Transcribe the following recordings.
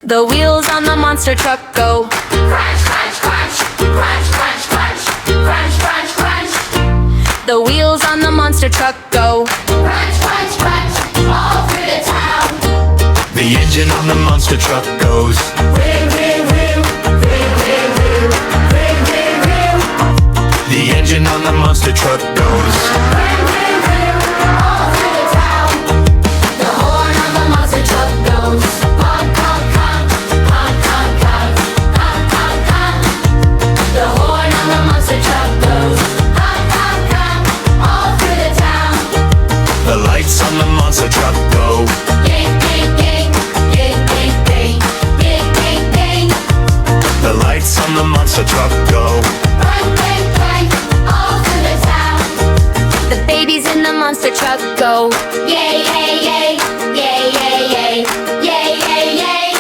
The wheels on the monster truck go Crunch, crunch, crunch, crunch, crunch, crunch, crunch, crunch, crunch. The wheels on the monster truck go Crunch, crunch, crunch, all through the town. The engine on the monster truck goes Rear, rear, rear, rear, rear, rear, rear, rear, rear. The engine on the monster truck goes Rear, rear, rear, all through the town. The horn on the monster truck goes honk, honk, honk, honk, honk, honk, honk, honk, honk. The horn on the monster truck goes honk, honk, honk, all through the town. The lights on the monster truck go Ding, ding, ding, ding, ding, ding, ding, ding, ding. The lights on the monster truck go Bang, bang, bang, all through the town. The babies in the monster truck go Yay, yay, yay, yay, yay, yay, yay, yay, yay.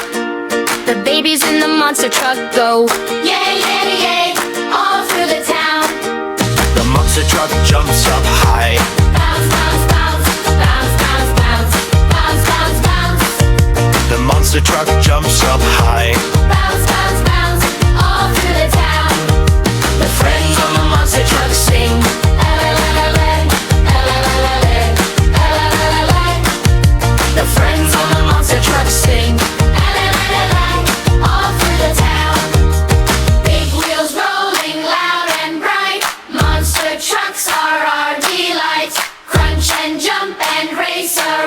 The babies in the monster truck go Yay, yay, yay, all through the town. The monster truck jumps up high. Bounce, bounce, bounce, bounce, bounce, bounce, bounce, bounce, bounce. The monster truck jumps up high. Bounce, bounce, bounce, all through the town. The friends on the monster truck sing. The friends on the monster truck sing. All through the town. Big wheels rolling loud and bright. Monster trucks are our delight. Crunch and jump and race around.